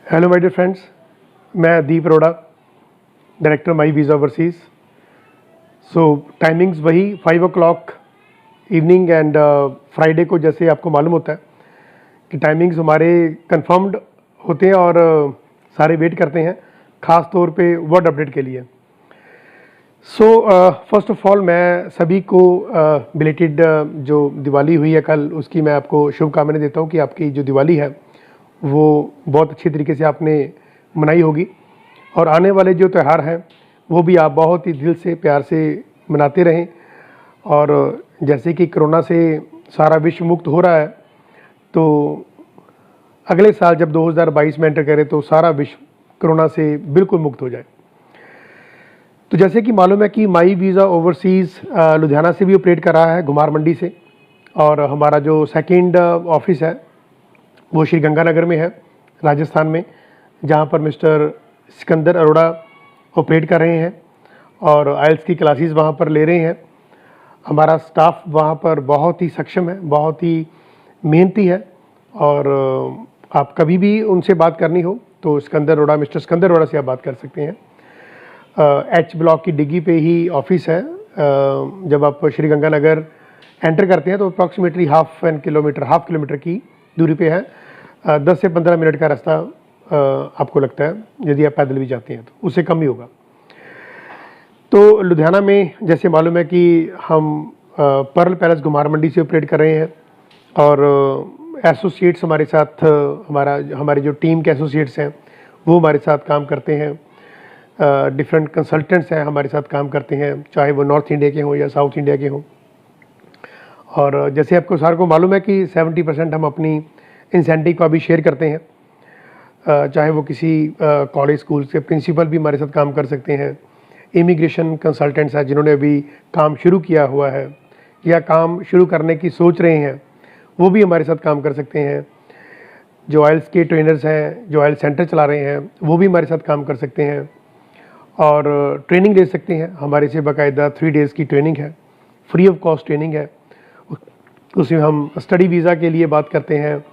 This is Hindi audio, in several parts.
हेलो माय डियर फ्रेंड्स, मैं Deep Arora, director My Visa Overseas. So timings वही 5 o'clock इवनिंग एंड फ्राइडे को, जैसे आपको मालूम होता है कि टाइमिंग्स हमारे कंफर्म्ड होते हैं और सारे वेट करते हैं ख़ास तौर पे वर्ड अपडेट के लिए। सो फर्स्ट ऑफ ऑल मैं सभी को बिलेटेड जो दिवाली हुई है कल, उसकी मैं आपको शुभकामनाएं देता हूँ कि आपकी जो दिवाली है वो बहुत अच्छी तरीके से आपने मनाई होगी और आने वाले जो त्यौहार हैं वो भी आप बहुत ही दिल से प्यार से मनाते रहें। और जैसे कि कोरोना से सारा विश्व मुक्त हो रहा है, तो अगले साल जब 2022 में एंटर करें तो सारा विश्व कोरोना से बिल्कुल मुक्त हो जाए। तो जैसे कि मालूम है कि माई वीज़ा ओवरसीज़ लुधियाना से भी ऑपरेट कर रहा है, घुमार मंडी से, और हमारा जो सेकेंड ऑफिस है वो श्री गंगानगर में है, राजस्थान में, जहाँ पर मिस्टर सिकंदर अरोड़ा ऑपरेट कर रहे हैं और आइल्स की क्लासेस वहाँ पर ले रहे हैं। हमारा स्टाफ वहाँ पर बहुत ही सक्षम है, बहुत ही मेहनती है और आप कभी भी उनसे बात करनी हो तो सिकंदर अरोड़ा, मिस्टर सिकंदर अरोड़ा से आप बात कर सकते हैं। एच ब्लॉक की डिग्गी पे ही ऑफिस है। जब आप श्री गंगानगर एंटर करते हैं तो अप्रॉक्सीमेटली हाफ किलोमीटर की दूरी पे है। 10 से 15 मिनट का रास्ता आपको लगता है, यदि आप पैदल भी जाते हैं तो उससे कम ही होगा। तो लुधियाना में जैसे मालूम है कि हम पर्ल पैलेस घुमार मंडी से ऑपरेट कर रहे हैं और एसोसिएट्स हमारे साथ, हमारे जो टीम के एसोसिएट्स हैं वो हमारे साथ काम करते हैं। डिफरेंट कंसल्टेंट्स हैं हमारे साथ काम करते हैं, चाहे वो नॉर्थ इंडिया के हों या साउथ इंडिया के हों। और जैसे आपको सार को मालूम है कि 70% हम अपनी इंसेंटिव का भी शेयर करते हैं, चाहे वो किसी कॉलेज स्कूल से प्रिंसिपल भी हमारे साथ काम कर सकते हैं। इमिग्रेशन कंसल्टेंट्स हैं जिन्होंने अभी काम शुरू किया हुआ है या काम शुरू करने की सोच रहे हैं, वो भी हमारे साथ काम कर सकते हैं। जो आइल्स के ट्रेनर्स हैं, जो आइल्स सेंटर चला रहे हैं, वो भी हमारे साथ काम कर सकते हैं और ट्रेनिंग ले सकते हैं। हमारे से बाकायदा 3 days की ट्रेनिंग है, फ्री ऑफ कॉस्ट ट्रेनिंग है। उसमें हम स्टडी वीज़ा के लिए बात करते हैं,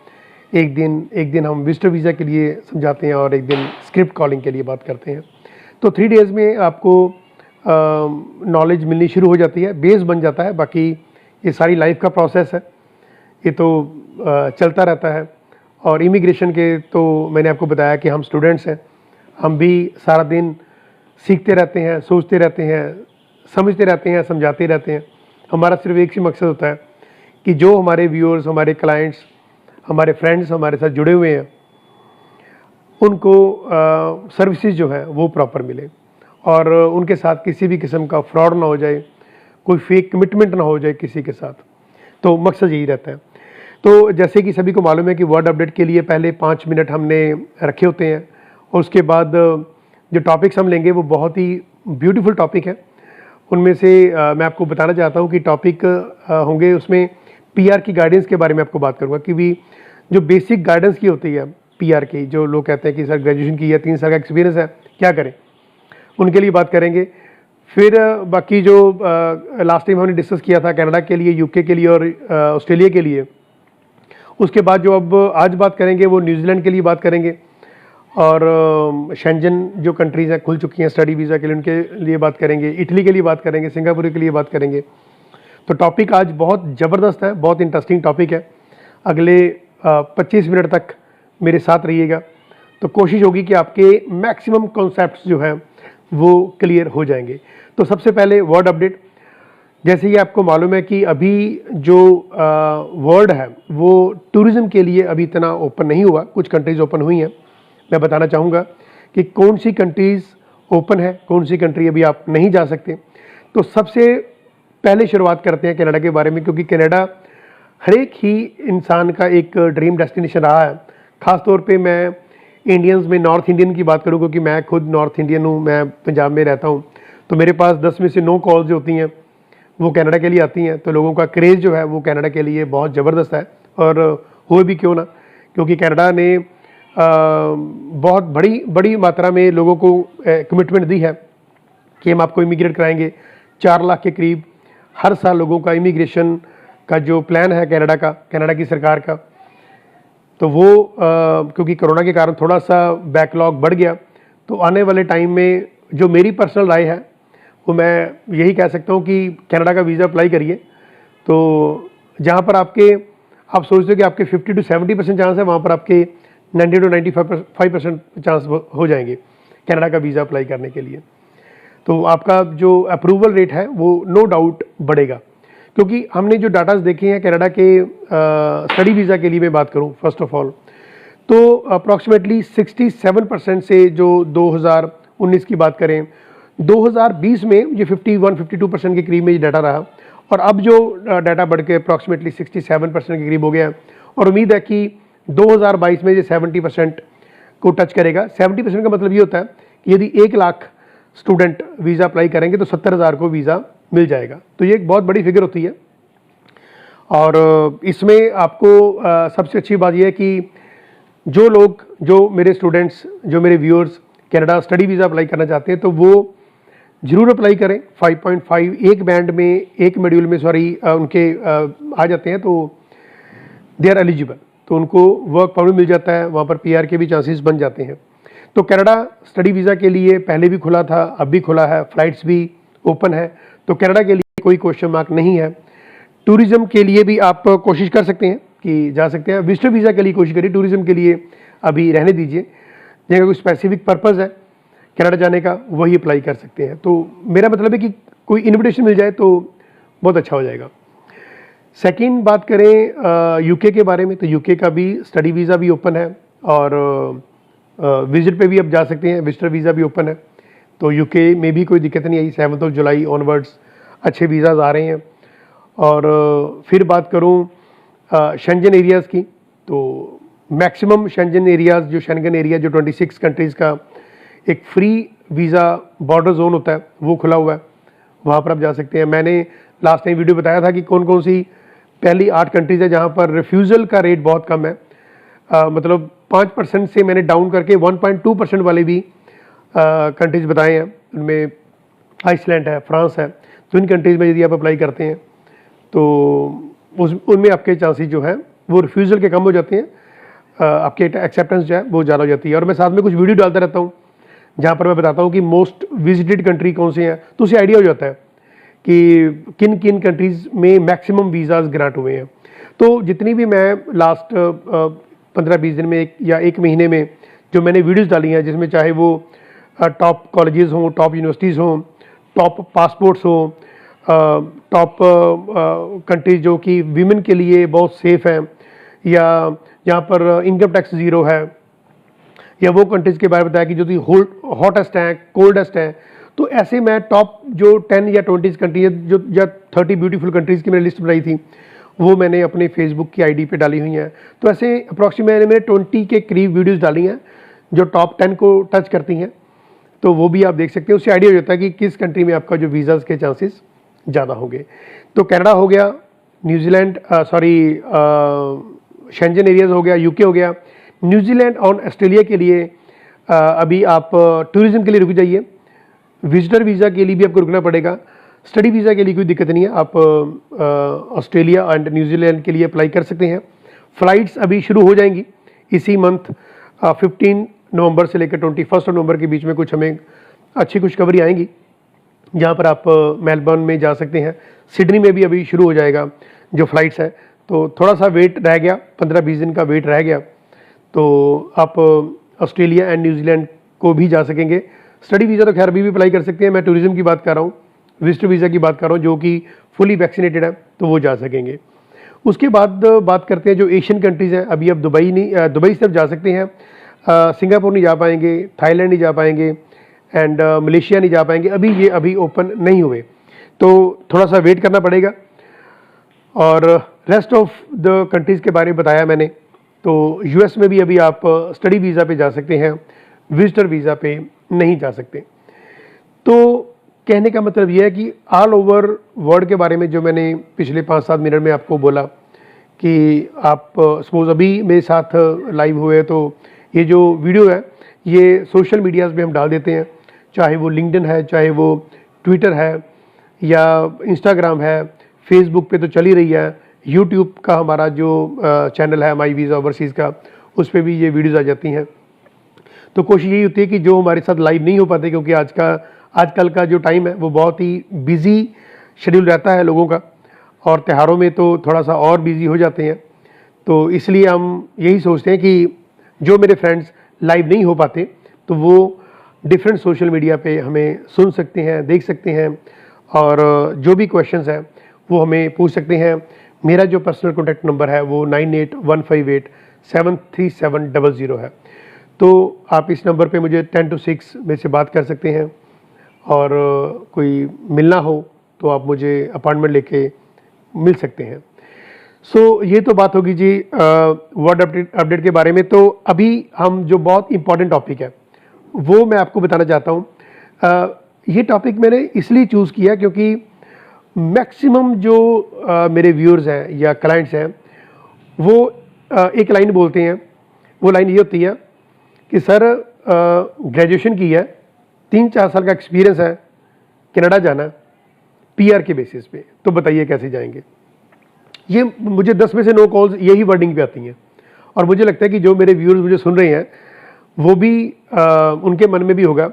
एक दिन हम विजिटर वीज़ा के लिए समझाते हैं और एक दिन स्क्रिप्ट कॉलिंग के लिए बात करते हैं। तो 3 days में आपको नॉलेज मिलनी शुरू हो जाती है, बेस बन जाता है। बाकी ये सारी लाइफ का प्रोसेस है, ये तो चलता रहता है। और इमिग्रेशन के तो मैंने आपको बताया कि हम स्टूडेंट्स हैं, हम भी सारा दिन सीखते रहते हैं, सोचते रहते हैं, समझते रहते हैं, समझाते रहते हैं। हमारा सिर्फ एक ही मकसद होता है कि जो हमारे व्यूअर्स, हमारे क्लाइंट्स, हमारे फ्रेंड्स हमारे साथ जुड़े हुए हैं, उनको सर्विसेज जो है वो प्रॉपर मिले और उनके साथ किसी भी किस्म का फ्रॉड ना हो जाए, कोई फेक कमिटमेंट ना हो जाए किसी के साथ। तो मकसद यही रहता है। तो जैसे कि सभी को मालूम है कि वर्ड अपडेट के लिए पहले 5 मिनट हमने रखे होते हैं और उसके बाद जो टॉपिक्स हम लेंगे वो बहुत ही ब्यूटीफुल टॉपिक है। उनमें से मैं आपको बताना चाहता हूँ कि टॉपिक होंगे, उसमें पीआर की गाइडेंस के बारे में आपको बात करूँगा कि भी जो बेसिक गाइडेंस की होती है पीआर की, जो लोग कहते हैं कि सर ग्रेजुएशन की है, 3 साल का एक्सपीरियंस है, क्या करें, उनके लिए बात करेंगे। फिर बाकी जो लास्ट टाइम हमने डिस्कस किया था कनाडा के लिए, यूके के लिए और ऑस्ट्रेलिया के लिए, उसके बाद जो अब आज बात करेंगे वो न्यूजीलैंड के लिए बात करेंगे और शेंजन जो कंट्रीज़ हैं खुल चुकी हैं स्टडी वीज़ा के लिए, उनके लिए बात करेंगे, इटली के लिए बात करेंगे, सिंगापुर के लिए बात करेंगे। तो टॉपिक आज बहुत ज़बरदस्त है, बहुत इंटरेस्टिंग टॉपिक है। अगले 25 मिनट तक मेरे साथ रहिएगा, तो कोशिश होगी कि आपके मैक्सिमम कॉन्सेप्ट्स जो हैं वो क्लियर हो जाएंगे। तो सबसे पहले वर्ड अपडेट। जैसे ही आपको मालूम है कि अभी जो वर्ल्ड है वो टूरिज़्म के लिए अभी इतना ओपन नहीं हुआ, कुछ कंट्रीज़ ओपन हुई हैं। मैं बताना चाहूँगा कि कौन सी कंट्रीज़ ओपन है, कौन सी कंट्री अभी आप नहीं जा सकते। तो सबसे पहले शुरुआत करते हैं कनाडा के बारे में, क्योंकि कनाडा हर एक ही इंसान का एक ड्रीम डेस्टिनेशन रहा है। ख़ास तौर पे मैं इंडियंस में नॉर्थ इंडियन की बात करूँ, क्योंकि मैं खुद नॉर्थ इंडियन हूँ, मैं पंजाब में रहता हूँ। तो मेरे पास 10 में से 9 कॉल्स जो होती हैं वो कनाडा के लिए आती हैं। तो लोगों का क्रेज़ जो है वो कनाडा के लिए बहुत ज़बरदस्त है और हुए भी क्यों ना, क्योंकि कनाडा ने बहुत बड़ी मात्रा में लोगों को कमिटमेंट दी है कि हम आपको इमिग्रेट कराएंगे। 4 लाख के करीब हर साल लोगों का इमिग्रेशन का जो प्लान है कनाडा की सरकार का, तो वो क्योंकि कोरोना के कारण थोड़ा सा बैकलॉग बढ़ गया, तो आने वाले टाइम में जो मेरी पर्सनल राय है वो मैं यही कह सकता हूँ कि कनाडा का वीज़ा अप्लाई करिए। तो जहाँ पर आप सोचते हो कि आपके 50 to 70% चांस है, वहाँ पर आपके 90 to 95% चांस हो जाएंगे कनाडा का वीज़ा अप्लाई करने के लिए। तो आपका जो अप्रूवल रेट है वो नो डाउट बढ़ेगा, क्योंकि हमने जो डाटाज देखे हैं कनाडा के स्टडी वीज़ा के लिए मैं बात करूं फर्स्ट ऑफ ऑल, तो अप्रॉक्सीमेटली 67% से जो 2019 की बात करें, 2020 में ये 51-52% के करीब में ये डाटा रहा, और अब जो डाटा बढ़ के अप्रॉक्सीमेटली 67% के करीब हो गया, और उम्मीद है कि 2022 में ये 70% को टच करेगा। 70% का मतलब ये होता है कि यदि 1 लाख स्टूडेंट वीज़ा अप्लाई करेंगे तो 70,000 को वीज़ा मिल जाएगा। तो ये एक बहुत बड़ी फिगर होती है, और इसमें आपको सबसे अच्छी बात यह है कि जो मेरे स्टूडेंट्स, जो मेरे viewers Canada study visa apply करना चाहते हैं, तो वो ज़रूर अप्लाई करें। 5.5 एक बैंड में, एक मॉड्यूल में उनके आ जाते हैं, तो दे आर एलिजिबल, तो उनको वर्क परमिट मिल जाता है, वहाँ पर PR के भी चांसेस बन जाते हैं। तो कनाडा स्टडी वीज़ा के लिए पहले भी खुला था, अब भी खुला है, फ्लाइट्स भी ओपन है, तो कनाडा के लिए कोई क्वेश्चन मार्क नहीं है। टूरिज़्म के लिए भी आप कोशिश कर सकते हैं कि जा सकते हैं। विजिटर वीज़ा के लिए कोशिश करिए, टूरिज़्म के लिए अभी रहने दीजिए। जिनका कोई स्पेसिफिक पर्पज़ है कनाडा जाने का, वही अप्लाई कर सकते हैं। तो मेरा मतलब है कि कोई इन्विटेशन मिल जाए तो बहुत अच्छा हो जाएगा। सेकेंड बात करें UK के बारे में, तो UK का भी स्टडी वीज़ा भी ओपन है, और विजिट पे भी आप जा सकते हैं, विजिटर वीज़ा भी ओपन है। तो UK में भी कोई दिक्कत नहीं आई, 7 जुलाई ऑनवर्ड्स अच्छे वीज़ाज आ रहे हैं। और फिर बात करूं शेंजन एरियाज़ की, तो मैक्सिमम शेंजन एरियाज़, जो शेंगन एरिया, जो 26 कंट्रीज़ का एक फ्री वीज़ा बॉर्डर जोन होता है, वो खुला हुआ है, वहाँ पर आप जा सकते हैं। मैंने लास्ट टाइम वीडियो बताया था कि कौन कौन सी पहली 8 कंट्रीज़ है जहाँ पर रिफ्यूज़ल का रेट बहुत कम है, मतलब 5% से मैंने डाउन करके 1.2% वाले भी कंट्रीज़ बताए हैं। उनमें आइसलैंड है, फ्रांस है। तो इन कंट्रीज़ में यदि आप अप्लाई करते हैं तो उनमें आपके चांसेस जो हैं वो रिफ्यूज़ल के कम हो जाते हैं, आपके एक्सेप्टेंस जो है वो ज़्यादा हो जाती है। और मैं साथ में कुछ वीडियो डालता रहता हूँ जहाँ पर मैं बताता हूँ कि मोस्ट विजिटेड कंट्री कौन सी हैं, तो उसे आइडिया हो जाता है कि किन किन कंट्रीज़ में मैक्सिमम वीज़ाज ग्रांट हुए हैं। तो जितनी भी मैं लास्ट 15-20 दिन में या एक महीने में जो मैंने वीडियोस डाली हैं, जिसमें चाहे वो टॉप कॉलेजेस हों, टॉप यूनिवर्सिटीज़ हों, टॉप पासपोर्ट्स हों, टॉप कंट्रीज जो कि वीमेन के लिए बहुत सेफ़ हैं, या जहाँ पर इनकम टैक्स ज़ीरो है, या वो कंट्रीज़ के बारे में बताया कि जो हॉटेस्ट हैं, कोल्डेस्ट हैं। तो ऐसे मैं टॉप जो 10 या 20 कंट्रीज जो या 30 ब्यूटीफुल कंट्रीज़ की मैंने लिस्ट बनाई थी, वो मैंने अपने फेसबुक की ID पे डाली हुई हैं। तो ऐसे अप्रॉक्सीमेटली मैंने 20 के करीब वीडियोस डाली हैं जो टॉप 10 को टच करती हैं, तो वो भी आप देख सकते हैं। उससे आइडिया हो जाता है कि किस कंट्री में आपका जो वीज़ाज़ के चांसेस ज़्यादा होंगे। तो कनाडा हो गया, न्यूजीलैंड, शेंजन एरियाज़ हो गया, UK हो गया। न्यूजीलैंड और ऑस्ट्रेलिया के लिए अभी आप टूरिज़्म के लिए रुक जाइए, विजिटर वीज़ा के लिए भी आपको रुकना पड़ेगा। स्टडी वीज़ा के लिए कोई दिक्कत नहीं है, आप ऑस्ट्रेलिया एंड न्यूजीलैंड के लिए अप्लाई कर सकते हैं। फ़्लाइट्स अभी शुरू हो जाएंगी इसी मंथ 15 नवंबर से लेकर 21 नवंबर के बीच में कुछ हमें अच्छी खुशखबरी आएंगी, जहाँ पर आप मेलबर्न में जा सकते हैं। सिडनी में भी अभी शुरू हो जाएगा जो फ़्लाइट्स है, तो थोड़ा सा वेट रह गया, 15-20 दिन का वेट रह गया, तो आप ऑस्ट्रेलिया एंड न्यूजीलैंड को भी जा सकेंगे। स्टडी वीज़ा तो खैर अभी भी अप्लाई कर सकते हैं, मैं टूरिज़्म की बात कर रहा हूँ, विजिटर वीज़ा की बात कर रहा हूँ, जो कि फुली वैक्सीनेटेड है, तो वो जा सकेंगे। उसके बाद बात करते हैं जो एशियन कंट्रीज़ हैं। अभी आप दुबई से जा सकते हैं, सिंगापुर नहीं जा पाएंगे, थाईलैंड नहीं जा पाएंगे, एंड मलेशिया नहीं जा पाएंगे। ये अभी ओपन नहीं हुए, तो थोड़ा सा वेट करना पड़ेगा। और रेस्ट ऑफ द कंट्रीज़ के बारे में बताया मैंने। तो US में भी अभी आप स्टडी वीज़ा पे जा सकते हैं, विजिटर वीज़ा पे नहीं जा सकते। तो कहने का मतलब यह है कि ऑल ओवर वर्ल्ड के बारे में जो मैंने पिछले 5-7 मिनट में आपको बोला कि आप सपोज अभी मेरे साथ लाइव हुए, तो ये जो वीडियो है ये सोशल मीडियाज़ में हम डाल देते हैं, चाहे वो लिंक्डइन है, चाहे वो ट्विटर है, या इंस्टाग्राम है, फेसबुक पे तो चल ही रही है, यूट्यूब का हमारा जो चैनल है माई वीज़ा ओवरसीज़ का, उस पर भी ये वीडियोज़ आ जाती हैं। तो कोशिश यही होती है कि जो हमारे साथ लाइव नहीं हो पाते, क्योंकि आजकल का जो टाइम है वो बहुत ही बिजी शेड्यूल रहता है लोगों का, और त्योहारों में तो थोड़ा सा और बिजी हो जाते हैं। तो इसलिए हम यही सोचते हैं कि जो मेरे फ्रेंड्स लाइव नहीं हो पाते तो वो डिफरेंट सोशल मीडिया पे हमें सुन सकते हैं, देख सकते हैं, और जो भी क्वेश्चंस हैं वो हमें पूछ सकते हैं। मेरा जो पर्सनल कॉन्टैक्ट नंबर है वो 9815873700 है। तो आप इस नंबर पे मुझे 10 to 6 में से बात कर सकते हैं, और कोई मिलना हो तो आप मुझे अपॉइंटमेंट लेके मिल सकते हैं। सो ये तो बात होगी जी वर्ड अपडेट के बारे में। तो अभी हम जो बहुत इंपॉर्टेंट टॉपिक है वो मैं आपको बताना चाहता हूँ। ये टॉपिक मैंने इसलिए चूज़ किया क्योंकि मैक्सिमम जो मेरे व्यूअर्स हैं या क्लाइंट्स हैं वो एक लाइन बोलते हैं। वो लाइन ये होती है कि सर ग्रेजुएशन की है, 3-4 साल का एक्सपीरियंस है, कनाडा जाना है PR के बेसिस पे, तो बताइए कैसे जाएंगे। ये मुझे 10 में से 9 कॉल्स यही वर्डिंग पे आती हैं, और मुझे लगता है कि जो मेरे व्यूअर्स मुझे सुन रहे हैं वो भी उनके मन में भी होगा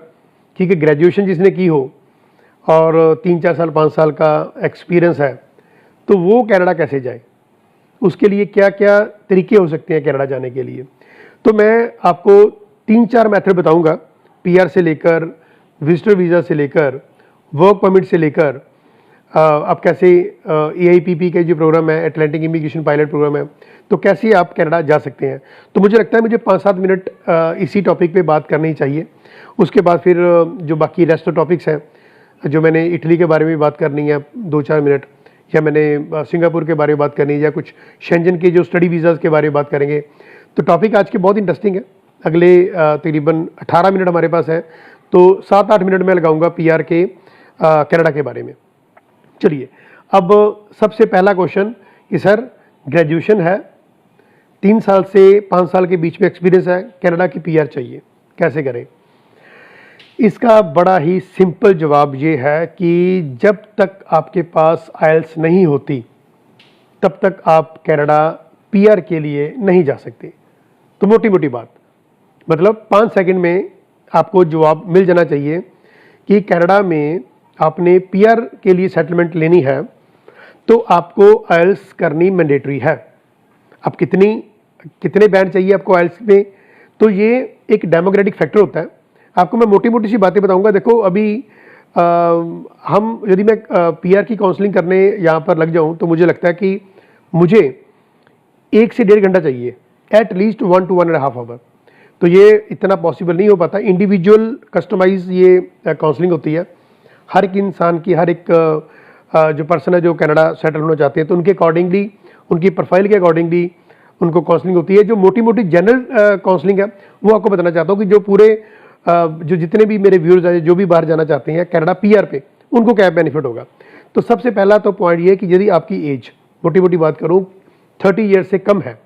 कि ग्रेजुएशन जिसने की हो और 3-4 साल 5 साल का एक्सपीरियंस है तो वो कनाडा कैसे जाए, उसके लिए क्या क्या तरीके हो सकते हैं कनाडा जाने के लिए। तो मैं आपको 3-4 मेथड बताऊंगा, PR से लेकर, विजिटर वीज़ा से लेकर, वर्क परमिट से लेकर, आप कैसे AIPP के जो प्रोग्राम है, अटलांटिक इमिग्रेशन पायलट प्रोग्राम है, तो कैसे आप कनाडा जा सकते हैं। तो मुझे लगता है मुझे 5-7 मिनट इसी टॉपिक पे बात करनी चाहिए। उसके बाद फिर जो बाकी रेस्ट टॉपिक्स हैं, जो मैंने इटली के बारे में बात करनी है 2-4 मिनट, या मैंने सिंगापुर के बारे में बात करनी है, या कुछ शेंजन के जो स्टडी वीज़ाज़ के बारे में बात करेंगे। तो टॉपिक आज के बहुत इंटरेस्टिंग है। अगले तकरीबन 18 मिनट हमारे पास है, तो 7-8 मिनट में लगाऊंगा PR के कनाडा के बारे में। चलिए, अब सबसे पहला क्वेश्चन कि सर ग्रेजुएशन है, 3 साल से 5 साल के बीच में एक्सपीरियंस है, कनाडा की PR चाहिए, कैसे करें। इसका बड़ा ही सिंपल जवाब ये है कि जब तक आपके पास IELTS नहीं होती तब तक आप कनाडा PR के लिए नहीं जा सकते। तो मोटी मोटी बात, मतलब 5 सेकंड में आपको जवाब मिल जाना चाहिए कि कनाडा में आपने PR के लिए सेटलमेंट लेनी है तो आपको IELTS करनी मैंडेटरी है। अब कितने बैंड चाहिए आपको IELTS में, तो ये एक डेमोक्रेटिक फैक्टर होता है। आपको मैं मोटी मोटी सी बातें बताऊंगा। देखो, अभी यदि मैं PR की काउंसलिंग करने यहाँ पर लग जाऊँ तो मुझे लगता है कि मुझे 1 से 1.5 घंटा चाहिए, एटलीस्ट 1 to 1.5 आवर। तो ये इतना पॉसिबल नहीं हो पाता। इंडिविजुअल कस्टमाइज ये काउंसलिंग होती है। हर एक इंसान की, हर एक जो पर्सन है जो कनाडा सेटल होना चाहते हैं, तो उनके अकॉर्डिंगली, उनकी प्रोफाइल के अकॉर्डिंगली उनको काउंसलिंग होती है। जो मोटी मोटी जनरल काउंसलिंग है वो आपको बताना चाहता हूँ कि जो पूरे जो जितने भी मेरे व्यूअर्स हैं जो भी बाहर जाना चाहते हैं कनाडा PR पे, उनको क्या बेनिफिट होगा। तो सबसे पहला तो पॉइंट ये है कि यदि आपकी एज, मोटी मोटी बात करूँ, 30 ईयर से कम है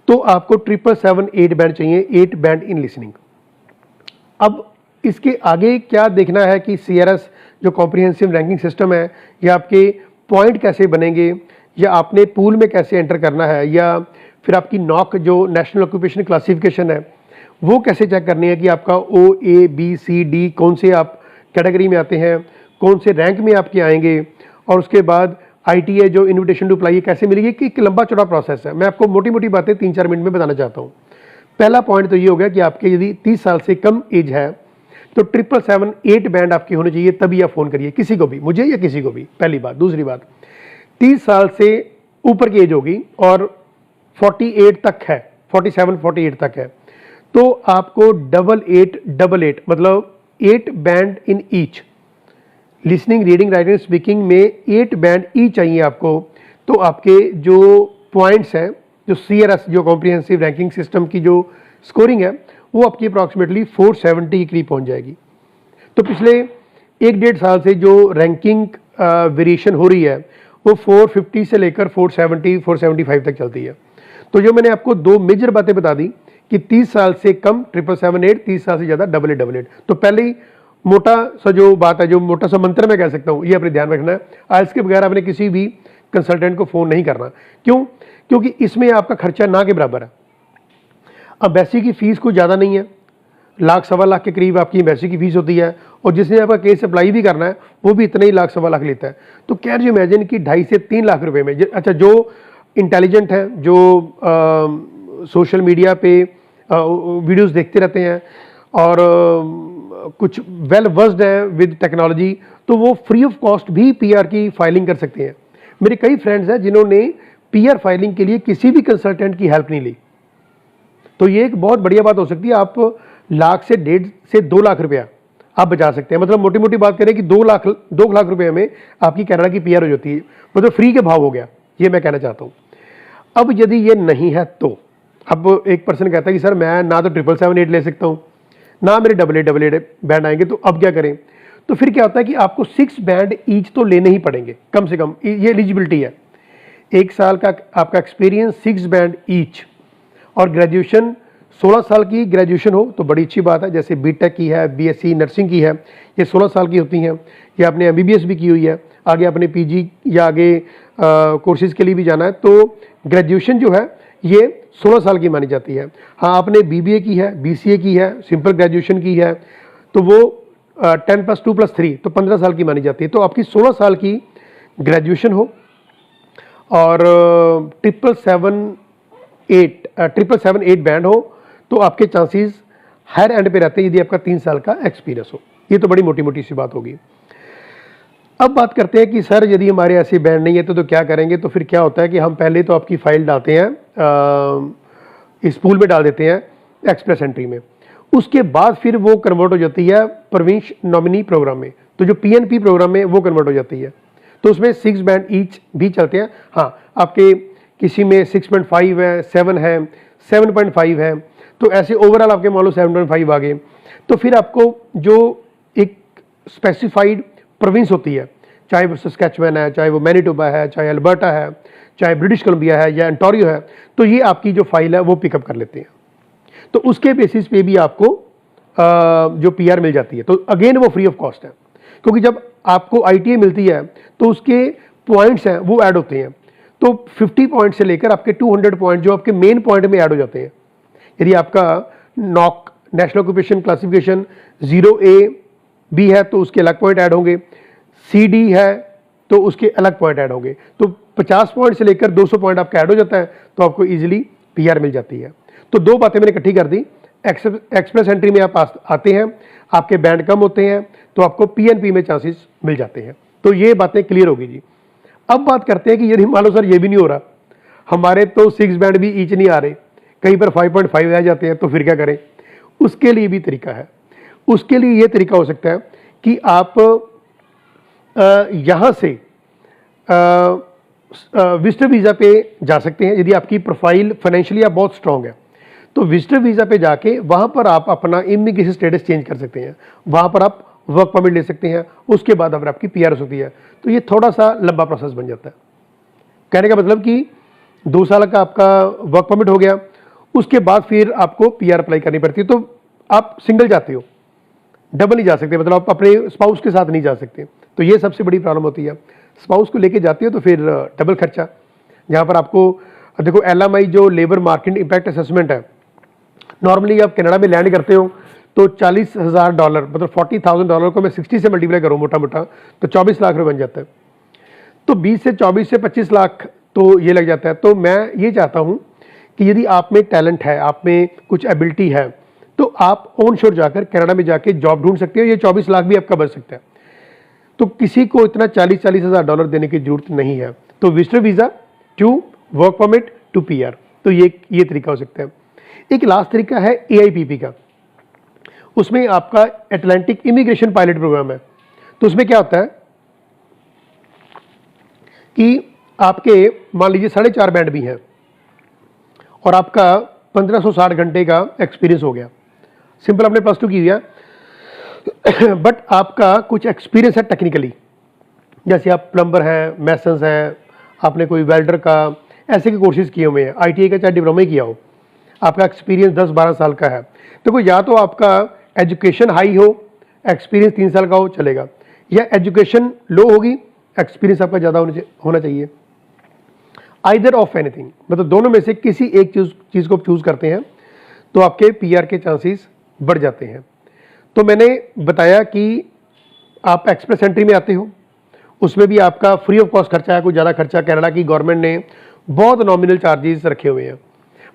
तो आपको 777 8 बैंड चाहिए, 8 बैंड इन लिसनिंग। अब इसके आगे क्या देखना है कि CRS जो कॉम्प्रिहेंसिव रैंकिंग सिस्टम है, या आपके पॉइंट कैसे बनेंगे, या आपने पूल में कैसे एंटर करना है, या फिर आपकी नॉक जो नेशनल ऑक्यूपेशन क्लासिफिकेशन है वो कैसे चेक करनी है कि आपका O A B C D कौन से आप कैटेगरी में आते हैं, कौन से रैंक में आपके आएंगे, और उसके बाद ITA जो इन्विटेशन टू अप्लाई कैसे मिलेगी, कि एक लंबा चौड़ा प्रोसेस है। मैं आपको मोटी मोटी बातें 3-4 मिनट में बताना चाहता हूँ। पहला पॉइंट तो ये हो गया कि आपके यदि 30 साल से कम एज है तो 777 8 बैंड आपके होने चाहिए, तभी आप फ़ोन करिए किसी को भी, मुझे या किसी को भी, पहली बात। दूसरी बात, 30 साल से ऊपर की एज होगी और 48 तक है, 47-48 तक है, तो आपको 8888 मतलब 8 band in each, listening, reading, writing, speaking में 8 बैंड ईच चाहिए आपको। तो आपके जो पॉइंट्स हैं, जो CRS जो कॉम्प्रिहेंसिव रैंकिंग सिस्टम की जो स्कोरिंग है वो आपकी अप्रॉक्सीमेटली 470 के करीब पहुंच जाएगी। तो पिछले 1-1.5 साल से जो रैंकिंग वेरिएशन हो रही है वो 450 से लेकर 470-475 तक चलती है। तो जो मैंने आपको 2 मेजर बातें बता दी कि 30 साल से कम 777 30 साल से ज़्यादा 8888। तो पहले ही मोटा सा जो बात है, जो मोटा सा मंत्र मैं कह सकता हूँ, ये अपने ध्यान रखना है। IELTS के बगैर आपने किसी भी कंसल्टेंट को फ़ोन नहीं करना। क्यों? क्योंकि इसमें आपका खर्चा ना के बराबर है। एम्बेसी की फ़ीस कोई ज़्यादा नहीं है, लाख सवा लाख के करीब आपकी एम्बेसी की फ़ीस होती है, और जिसने आपका केस अप्लाई भी करना है वो भी इतना ही लाख सवा लाख लेता है। तो कैन यू इमेजिन कि 2.5 से 3 लाख रुपए में अच्छा, जो इंटेलिजेंट हैं, जो सोशल मीडिया पे वीडियोस देखते रहते हैं और कुछ वेल वर्स्ड हैं विद टेक्नोलॉजी, तो वो फ्री ऑफ कॉस्ट भी पीआर की फाइलिंग कर सकते हैं। मेरे कई फ्रेंड्स हैं जिन्होंने पीआर फाइलिंग के लिए किसी भी कंसल्टेंट की हेल्प नहीं ली। तो ये एक बहुत बढ़िया बात हो सकती है। आप लाख से 1.5 से 2 लाख रुपया आप बचा सकते हैं। मतलब मोटी मोटी बात करें कि 2 लाख रुपए में आपकी कनाडा की पीआर हो जाती है, मतलब फ्री के भाव हो गया, ये मैं कहना चाहता हूँ। अब यदि ये नहीं है तो अब एक पर्सन कहता है कि सर मैं ना तो 777-8 ले सकता हूँ, ना मेरे 8888 बैंड आएंगे, तो अब क्या करें? तो फिर क्या होता है कि आपको 6 बैंड ईच तो लेने ही पड़ेंगे कम से कम, ये एलिजिबिलिटी है। 1 साल का आपका एक्सपीरियंस, 6 बैंड ईच, और ग्रेजुएशन 16 साल की ग्रेजुएशन हो तो बड़ी अच्छी बात है। जैसे बीटेक की है, बीएससी नर्सिंग की है, ये 16 साल की होती हैं, या आपने एमबीबीएस भी की हुई है, आगे आपने पीजी या आगे कोर्सेज के लिए भी जाना है, तो ग्रेजुएशन जो है ये 16 साल की मानी जाती है। हाँ, आपने बीबीए की है, बीसीए की है, सिंपल ग्रेजुएशन की है, तो वो 10+2+3 तो 15 साल की मानी जाती है। तो आपकी 16 साल की ग्रेजुएशन हो और 777-8 बैंड हो, तो आपके चांसेस हायर एंड पे रहते हैं यदि आपका 3 साल का एक्सपीरियंस हो। ये तो बड़ी मोटी मोटी सी बात होगी। अब बात करते हैं कि सर यदि हमारे ऐसे बैंड नहीं है तो क्या करेंगे? तो फिर क्या होता है कि हम पहले तो आपकी फाइल डालते हैं, इस पूल में डाल देते हैं एक्सप्रेस एंट्री में। उसके बाद फिर वो कन्वर्ट हो जाती है प्रोविंस नॉमिनी प्रोग्राम में, तो जो पीएनपी प्रोग्राम में वो कन्वर्ट हो जाती है। तो उसमें 6 बैंड ईच भी चलते हैं। हाँ, आपके किसी में 6.5 है, 7 है, 7.5 है, तो ऐसे ओवरऑल आपके मान लो 7.5 आ गए। तो फिर आपको जो एक स्पेसिफाइड प्रोविंस होती है, चाहे वो सस्कैचुअन है, चाहे वो मैनिटोबा है, चाहे अल्बर्टा है, चाहे ब्रिटिश कोलंबिया है या ओंटारियो है, तो ये आपकी जो फाइल है वो पिकअप कर लेते हैं। तो उसके बेसिस पे भी आपको जो पीआर मिल जाती है। तो अगेन वो फ्री ऑफ कॉस्ट है, क्योंकि जब आपको आईटीए मिलती है तो उसके पॉइंट्स हैं वो ऐड होते हैं। तो 50 पॉइंट से लेकर आपके 200 पॉइंट जो आपके मेन पॉइंट में ऐड हो जाते हैं। यदि आपका knock national occupation classification 0A भी है तो उसके अलग पॉइंट ऐड होंगे, CD है तो उसके अलग पॉइंट ऐड होंगे। तो 50 पॉइंट से लेकर 200 पॉइंट आपका ऐड हो जाता है, तो आपको इजीली पीआर मिल जाती है। तो 2 बातें मैंने इकट्ठी कर दी। एक्सप्रेस एंट्री में आप आते हैं, आपके बैंड कम होते हैं, तो आपको पीएनपी में चांसेस मिल जाते हैं। तो ये बातें क्लियर होगी जी। अब बात करते हैं कि यदि मान लो सर ये भी नहीं हो रहा, हमारे तो 6 बैंड भी ईच नहीं आ रहे, कहीं पर 5.5 आ जाते हैं, तो फिर क्या करें? उसके लिए भी तरीका है। उसके लिए ये तरीका हो सकता है कि आप यहाँ से विजिटर वीज़ा पे जा सकते हैं। यदि आपकी प्रोफाइल फाइनेंशियली आप बहुत स्ट्रांग है, तो विजिटर वीज़ा पे जाके वहाँ पर आप अपना इमिग्रेशन स्टेटस चेंज कर सकते हैं, वहाँ पर आप वर्क परमिट ले सकते हैं। उसके बाद अगर आपकी पीआर हो सकती है, तो ये थोड़ा सा लंबा प्रोसेस बन जाता है। कहने का मतलब कि 2 साल का आपका वर्क परमिट हो गया, उसके बाद फिर आपको पीआर अप्लाई करनी पड़ती है। तो आप सिंगल जाते हो, डबल नहीं जा सकते, मतलब आप अपने स्पाउस के साथ नहीं जा सकते। तो ये सबसे बड़ी प्रॉब्लम होती है। स्पाउस को लेके जाते हो तो फिर डबल खर्चा। जहाँ पर आपको देखो LMI जो लेबर मार्केट इम्पैक्ट असेसमेंट है, नॉर्मली आप कनाडा में लैंड करते हो तो $40,000 मतलब $40,000 को मैं 60 से मल्टीप्लाई करूँ मोटा मोटा, तो 24 लाख रुपये बन जाता है। तो 20 से 24 से 25 लाख तो ये लग जाता है। तो मैं ये चाहता हूँ कि यदि आप में टैलेंट है, आप में कुछ एबिलिटी है, तो आप ऑन शोर जाकर कनाडा में जाके जॉब ढूंढ सकते हो। ये 24 लाख भी आपका बच सकता है। तो किसी को इतना $40,000 देने की जरूरत नहीं है। तो visitor visa to work permit to PR, तो ये तरीका हो सकता है। एक लास्ट तरीका है AIPP का। उसमें आपका अटलांटिक इमिग्रेशन पायलट प्रोग्राम है। तो उसमें क्या होता है कि आपके मान लीजिए 4.5 बैंड भी हैं और आपका 1560 घंटे का एक्सपीरियंस हो गया। सिंपल आपने +2 की हुआ, बट आपका कुछ एक्सपीरियंस है टेक्निकली, जैसे आप प्लम्बर हैं, मैसन्स हैं, आपने कोई वेल्डर का ऐसे के कोर्सेज किए हुए हैं, ITI का चाहे डिप्लोमा ही किया हो, आपका एक्सपीरियंस 10-12 साल का है। तो या तो आपका एजुकेशन हाई हो, एक्सपीरियंस 3 साल का हो, चलेगा, या एजुकेशन लो होगी, एक्सपीरियंस आपका ज़्यादा होना चाहिए। आइदर ऑफ एनीथिंग, मतलब दोनों में से किसी एक चीज़ को चूज़ करते हैं तो आपके पीआर के चांसेस बढ़ जाते हैं। तो मैंने बताया कि आप एक्सप्रेस एंट्री में आते हो, उसमें भी आपका फ्री ऑफ कॉस्ट खर्चा है, कोई ज़्यादा खर्चा कनाडा की गवर्नमेंट ने बहुत नॉमिनल चार्जेस रखे हुए हैं।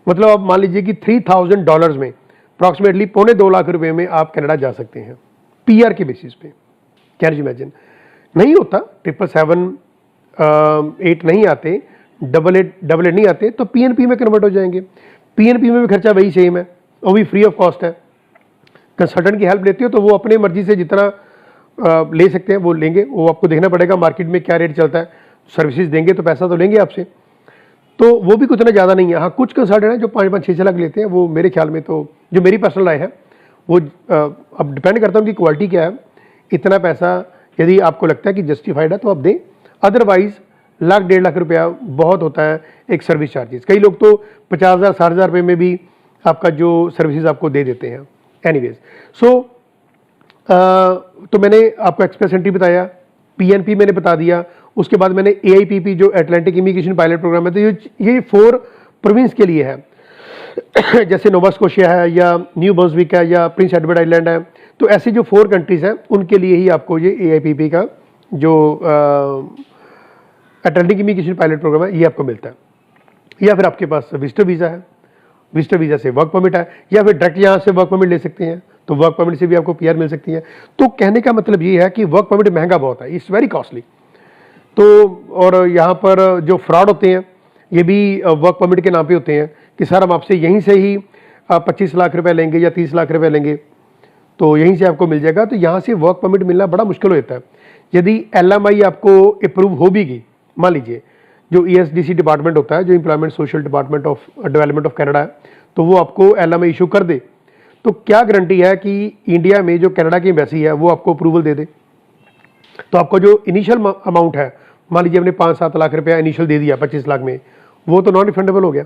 मतलब आप मान लीजिए कि $3000 में अप्रॉक्सीमेटली $2.25 लाख में आप कनाडा जा सकते हैं पीआर के बेसिस पे। Can you imagine? नहीं होता, 777-8 नहीं आते, 88 नहीं आते तो पीएनपी में कन्वर्ट हो जाएंगे। पीएनपी में भी खर्चा वही सेम है, वो भी फ्री ऑफ कॉस्ट है। कंसल्टेंट की हेल्प लेते हो तो वो अपने मर्जी से जितना ले सकते हैं वो लेंगे, वो आपको देखना पड़ेगा मार्केट में क्या रेट चलता है। सर्विसेज देंगे तो पैसा तो लेंगे आपसे, तो वो भी कुछ ना ज़्यादा नहीं है। हाँ, कुछ कंसल्टेंट हैं जो 5-5, 6 लाख लेते हैं, वो मेरे ख्याल में तो जो मेरी पर्सनल राय है वो अब डिपेंड करता है उनकी क्वालिटी क्या है। इतना पैसा यदि आपको लगता है कि जस्टिफाइड है तो आप दें, अदरवाइज लाख 1.5 लाख रुपया बहुत होता है एक सर्विस चार्जेस। कई लोग तो 50,000 60,000 रुपये में भी आपका जो सर्विसेज आपको दे देते हैं। एनीवेज, सो तो मैंने आपको एक्सप्रेस एंट्री बताया, पीएनपी मैंने बता दिया, उसके बाद मैंने एआईपीपी जो अटलांटिक इमिग्रेशन पायलट प्रोग्राम है, तो ये 4 प्रोविंस के लिए है जैसे नोवा स्कोशिया है या न्यू ब्रंसविक है या प्रिंस एडवर्ड आइलैंड है। तो ऐसे जो 4 कंट्रीज हैं उनके लिए ही आपको ये एआईपीपी का जो अटलांटिक इमिग्रेशन पायलट प्रोग्राम है ये आपको मिलता है। या फिर आपके पास विजिटर वीज़ा है, विजिटर वीज़ा से वर्क परमिट है, या फिर डायरेक्ट यहाँ से वर्क परमिट ले सकते हैं, तो वर्क परमिट से भी आपको पीआर मिल सकती है। तो कहने का मतलब ये है कि वर्क परमिट महंगा बहुत है, इट्स वेरी कॉस्टली। तो और यहाँ पर जो फ्रॉड होते हैं ये भी वर्क परमिट के नाम पे होते हैं कि सर हम आपसे यहीं से ही 25 लाख रुपए लेंगे या 30 लाख रुपए लेंगे तो यहीं से आपको मिल जाएगा। तो यहाँ से वर्क परमिट मिलना बड़ा मुश्किल हो जाता है। यदि एलएमआई आपको अप्रूव हो भी गई, मान लीजिए जो ईएसडीसी डिपार्टमेंट होता है, जो employment social department of development of Canada है, तो वो आपको एलएमआई इशू कर दे, तो क्या गारंटी है कि इंडिया में जो कनाडा की एम्बेसी है वो आपको अप्रूवल दे दे। तो आपका जो इनिशियल अमाउंट है, मान लीजिए आपने 5-7 लाख रुपया इनिशियल दे दिया 25 लाख में, वो तो नॉन रिफंडेबल हो गया,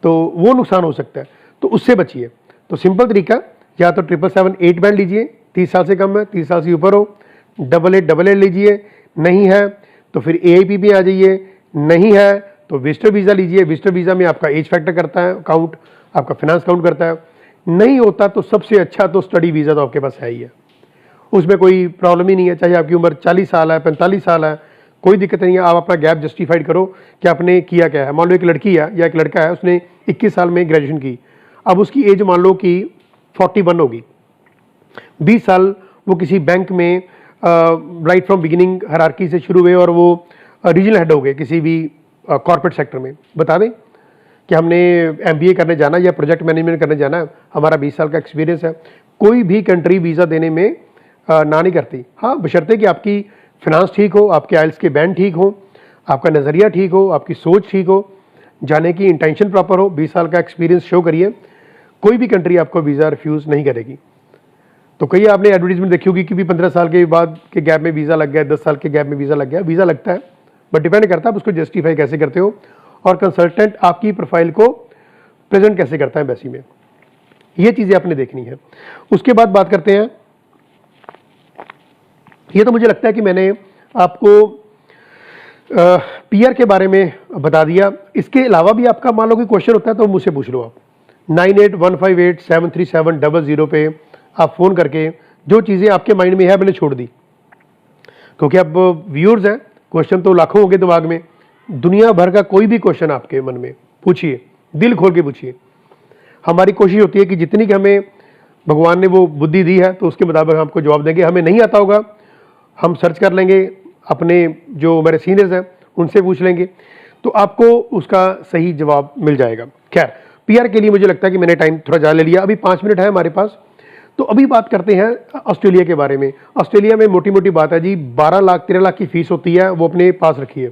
तो वो नुकसान हो सकता है। तो उससे बचिए। तो सिंपल तरीका, या तो 777-8 बैंड लीजिए, 30 साल से कम है, 30 साल से ऊपर हो, 8888 लीजिए, नहीं है तो फिर एआईपीपी आ जाइए, नहीं है तो विजिटर वीज़ा लीजिए। विजिटर वीज़ा में आपका एज फैक्टर करता है काउंट, आपका फिनांस काउंट करता है। नहीं होता तो सबसे अच्छा तो स्टडी वीज़ा तो आपके पास है ही है, उसमें कोई प्रॉब्लम ही नहीं है। चाहे आपकी उम्र 40 साल है, 45 साल है, कोई दिक्कत नहीं है। आप अपना गैप जस्टिफाइड करो कि आपने किया क्या है। मान लो एक लड़की है या एक लड़का है, उसने 21 साल में ग्रेजुएशन की, अब उसकी एज मान लो कि 41 होगी, 20 साल वो किसी बैंक में राइट फ्रॉम बिगिनिंग हायरार्की से शुरू हुए और वो रीजनल हेड हो गए किसी भी कॉर्पोरेट सेक्टर में। बता दें कि हमने एमबीए करने जाना या प्रोजेक्ट मैनेजमेंट करने जाना है, हमारा 20 साल का एक्सपीरियंस है, कोई भी कंट्री वीज़ा देने में ना नहीं करती। हाँ, बशर्ते कि आपकी फिनांस ठीक हो, आपके आइल्स के बैंड ठीक हो, आपका नज़रिया ठीक हो, आपकी सोच ठीक हो, जाने की इंटेंशन प्रॉपर हो, 20 साल का एक्सपीरियंस शो करिए, कोई भी कंट्री आपको वीज़ा रिफ्यूज़ नहीं करेगी। तो कई आपने एडवर्टीजमेंट देखी होगी कि भी 15 साल के बाद के गैप में वीज़ा लग गया, 10 साल के गैप में वीज़ा लग गया। वीज़ा लगता है, बट डिपेंड करता है आप उसको जस्टिफाई कैसे करते हो और कंसल्टेंट आपकी प्रोफाइल को प्रेजेंट कैसे करता है एम्बेसी में। ये चीज़ें आपने देखनी है। उसके बाद बात करते हैं, ये तो मुझे लगता है कि मैंने आपको पीआर के बारे में बता दिया। इसके अलावा भी आपका मान लो कि क्वेश्चन होता है तो मुझसे पूछ लो आप। 9815873700 पे आप फ़ोन करके जो चीज़ें आपके माइंड में है मैंने छोड़ दी, क्योंकि अब व्यूअर्स हैं, क्वेश्चन तो लाखों होंगे दिमाग में, दुनिया भर का कोई भी क्वेश्चन आपके मन में पूछिए, दिल खोल के पूछिए। हमारी कोशिश होती है कि जितनी कि हमें भगवान ने वो बुद्धि दी है तो उसके मुताबिक हम आपको जवाब देंगे। हमें नहीं आता होगा हम सर्च कर लेंगे, अपने जो मेरे सीनियर्स हैं उनसे पूछ लेंगे, तो आपको उसका सही जवाब मिल जाएगा। खैर, पीआर के लिए मुझे लगता है कि मैंने टाइम थोड़ा ज़्यादा ले लिया, अभी 5 मिनट है हमारे पास। तो अभी बात करते हैं ऑस्ट्रेलिया के बारे में। ऑस्ट्रेलिया में मोटी मोटी बात है जी, 12 लाख 13 लाख की फीस होती है, वो अपने पास रखिए।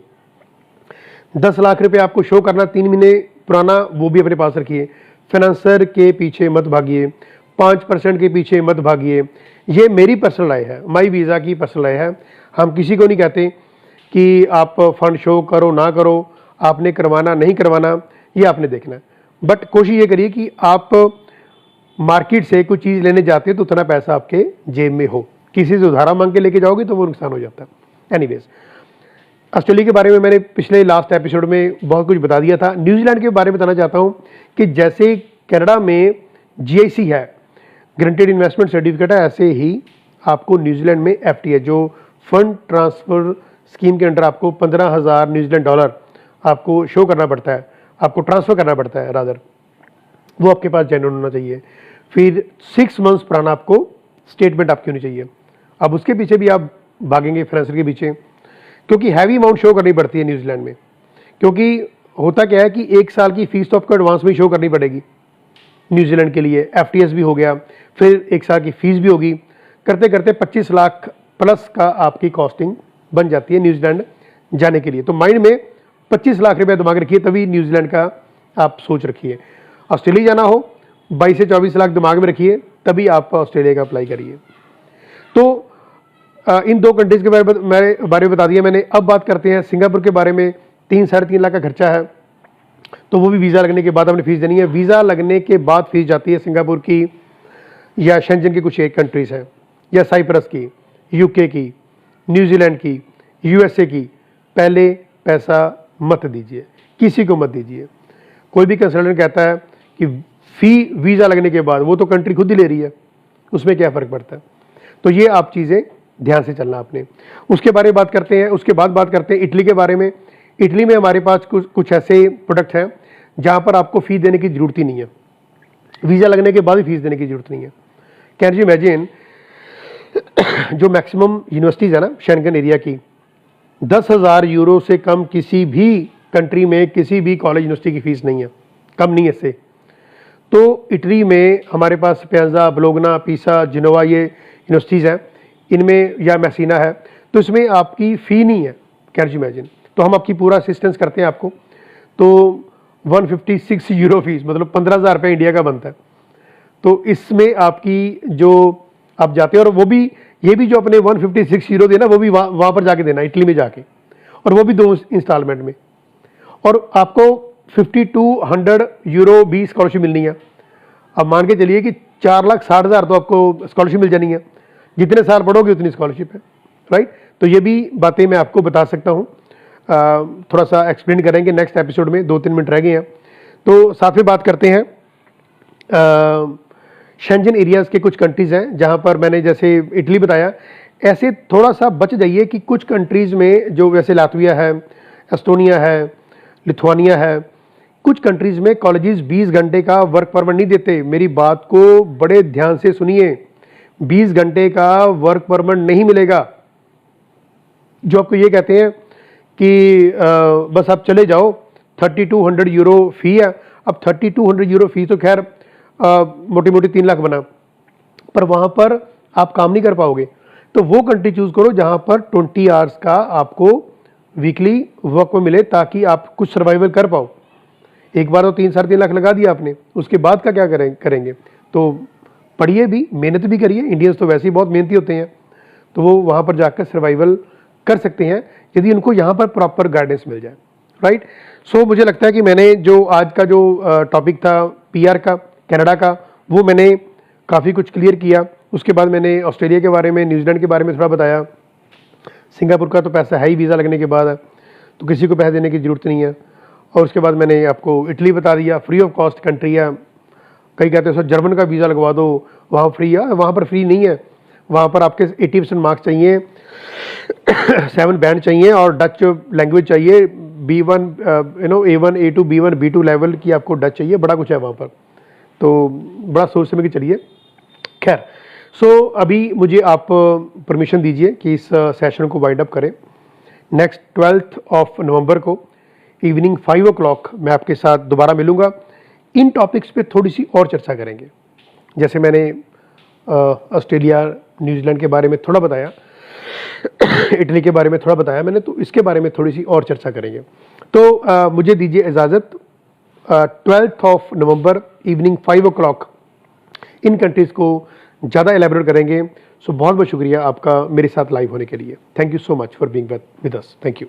10 लाख रुपए आपको शो करना 3 महीने पुराना, वो भी अपने पास रखिए। फाइनेंसर के पीछे मत भागिए, 5% के पीछे मत भागिए। ये मेरी पर्सनल राय है, माई वीज़ा की पर्सनल राय है। हम किसी को नहीं कहते कि आप फंड शो करो ना करो, आपने करवाना नहीं करवाना, ये आपने देखना है। बट कोशिश ये करिए कि आप मार्केट से कोई चीज़ लेने जाते हैं तो उतना पैसा आपके जेब में हो। किसी से उधारा मांग के लेके जाओगे तो वो नुकसान हो जाता है। एनीवेज, ऑस्ट्रेलिया के बारे में मैंने पिछले लास्ट एपिसोड में बहुत कुछ बता दिया था। न्यूजीलैंड के बारे में बताना चाहता हूँ कि जैसे कनाडा में GIC है, गारंटेड इन्वेस्टमेंट सर्टिफिकेट है, ऐसे ही आपको न्यूजीलैंड में FTA जो फंड ट्रांसफ़र स्कीम के अंडर आपको 15,000 न्यूजीलैंड डॉलर आपको शो करना पड़ता है, आपको ट्रांसफ़र करना पड़ता है रादर, वो आपके पास जेन्युइन होना चाहिए। फिर 6 मंथ्स पुराना आपको स्टेटमेंट आपकी होनी चाहिए। अब उसके पीछे भी आप भागेंगे फाइनेंसर के पीछे, क्योंकि हैवी अमाउंट शो करनी पड़ती है न्यूजीलैंड में। क्योंकि होता क्या है कि 1 साल की फीस तो आपको एडवांस में शो करनी पड़ेगी न्यूजीलैंड के लिए, FTS भी हो गया, फिर 1 साल की फीस भी होगी, करते करते 25 लाख प्लस का आपकी कॉस्टिंग बन जाती है न्यूजीलैंड जाने के लिए। तो माइंड में 25 लाख रुपये दिमाग रखिए, तभी न्यूजीलैंड का आप सोच रखिए। ऑस्ट्रेलिया जाना हो 22 से 24 लाख दिमाग में रखिए, तभी आप ऑस्ट्रेलिया का अप्लाई करिए। तो इन 2 कंट्रीज़ के बारे में बता दिया मैंने। अब बात करते हैं सिंगापुर के बारे में। 3-3.5 लाख का खर्चा है, तो वो भी वीज़ा लगने के बाद आपने फीस देनी है। वीज़ा लगने के बाद फीस जाती है सिंगापुर की या शेंजन की कुछ एक कंट्रीज़ हैं, या साइप्रस की, UK की, न्यूजीलैंड की, USA की। पहले पैसा मत दीजिए, किसी को मत दीजिए। कोई भी कंसल्टेंट कहता है कि फ़ी वीज़ा लगने के बाद, वो तो कंट्री खुद ही ले रही है, उसमें क्या फ़र्क पड़ता है। तो ये आप चीज़ें ध्यान से चलना आपने। उसके बारे में बात करते हैं। उसके बाद बात करते हैं इटली के बारे में। इटली में हमारे पास कुछ ऐसे प्रोडक्ट हैं जहाँ पर आपको फ़ी देने की ज़रूरत ही नहीं है, वीज़ा लगने के बाद भी फीस देने की ज़रूरत नहीं है। कैन यू इमेजिन, जो मैक्सिमम यूनिवर्सिटीज़ है ना शेंगन एरिया की, 10,000 यूरो से कम किसी भी कंट्री में किसी भी कॉलेज यूनिवर्सिटी की फ़ीस नहीं है, कम नहीं है इससे। तो इटली में हमारे पास पियाज़ा, बोलोग्ना, पीसा, जिनोवा, ये यूनिवर्सिटीज़ हैं, इनमें या मैसीना है, तो इसमें आपकी फ़ी नहीं है। कैन यू इमेजिन, तो हम आपकी पूरा असिस्टेंस करते हैं आपको। तो 156 यूरो फीस, मतलब 15,000 रुपये इंडिया का बनता है। तो इसमें आपकी जो आप जाते हैं, और वो भी ये भी जो अपने 156 यूरो देना, वो भी वहाँ पर जाके देना, इटली में जाके, और वो भी 2 इंस्टॉलमेंट में। और आपको 5200 यूरो भी स्कॉलरशिप मिलनी है। अब मान के चलिए कि 4,60,000 तो आपको स्कॉलरशिप मिल जानी है, जितने साल पढ़ोगे उतनी स्कॉलरशिप है, राइट। तो ये भी बातें मैं आपको बता सकता हूँ। थोड़ा सा एक्सप्लेन करेंगे नेक्स्ट एपिसोड में, 2-3 मिनट रह गए हैं। तो साथ में बात करते हैं शेंजन एरियाज़ के कुछ कंट्रीज़ हैं जहाँ पर मैंने जैसे इटली बताया, ऐसे थोड़ा सा बच जाइए कि कुछ कंट्रीज़ में जो वैसे लातविया है, एस्टोनिया है, लिथुआनिया है, कुछ कंट्रीज़ में कॉलेजेस 20 घंटे का वर्क परमिट नहीं देते। मेरी बात को बड़े ध्यान से सुनिए, 20 घंटे का वर्क परमिट नहीं मिलेगा। जो आपको ये कहते हैं कि बस आप चले जाओ, 3200 यूरो फ़ी है। अब 3200 यूरो फ़ी तो खैर मोटी मोटी 3 लाख बना, पर वहाँ पर आप काम नहीं कर पाओगे। तो वो कंट्री चूज़ करो जहाँ पर 20 आवर्स का आपको वीकली वर्क में मिले, ताकि आप कुछ सर्वाइवल कर पाओ। एक बार तो 3-3.5 लाख लगा दिया आपने, उसके बाद का क्या करेंगे। तो पढ़िए भी, मेहनत भी करिए। इंडियंस तो वैसे ही बहुत मेहनती होते हैं, तो वो वहाँ पर जाकर सर्वाइवल कर सकते हैं यदि उनको यहाँ पर प्रॉपर गाइडेंस मिल जाए, राइट। सो मुझे लगता है कि मैंने जो आज का जो टॉपिक था PR का, कनाडा का, वो मैंने काफ़ी कुछ क्लियर किया। उसके बाद मैंने ऑस्ट्रेलिया के बारे में, न्यूजीलैंड के बारे में थोड़ा बताया। सिंगापुर का तो पैसा है ही वीज़ा लगने के बाद है, तो किसी को पैसे देने की ज़रूरत नहीं है। और उसके बाद मैंने आपको इटली बता दिया, फ्री ऑफ कॉस्ट कंट्री है। कई कहते हैं सर जर्मन का वीज़ा लगवा दो, वहाँ फ्री है। वहाँ पर फ्री नहीं है, वहाँ पर आपके 80% मार्क्स चाहिए, 7 बैंड चाहिए, और डच लैंग्वेज चाहिए, B1 A1 A2 B1 B2 level की आपको डच चाहिए। बड़ा कुछ है वहाँ पर, तो बड़ा सोच समझ के चलिए। खैर, सो अभी मुझे आप परमिशन दीजिए कि इस सेशन को वाइंड अप करें। नेक्स्ट 12 नवंबर को इवनिंग 5 o'clock मैं आपके साथ दोबारा मिलूँगा। इन टॉपिक्स पे थोड़ी सी और चर्चा करेंगे। जैसे मैंने ऑस्ट्रेलिया, न्यूजीलैंड के बारे में थोड़ा बताया, इटली के बारे में थोड़ा बताया मैंने, तो इसके बारे में थोड़ी सी और चर्चा करेंगे। तो मुझे दीजिए इजाज़त। 12 नवंबर इवनिंग 5 o'clock इन कंट्रीज़ को ज़्यादा एलेबोरेट करेंगे। सो बहुत बहुत शुक्रिया आपका मेरे साथ लाइव होने के लिए। Thank you so much for being with us. Thank you.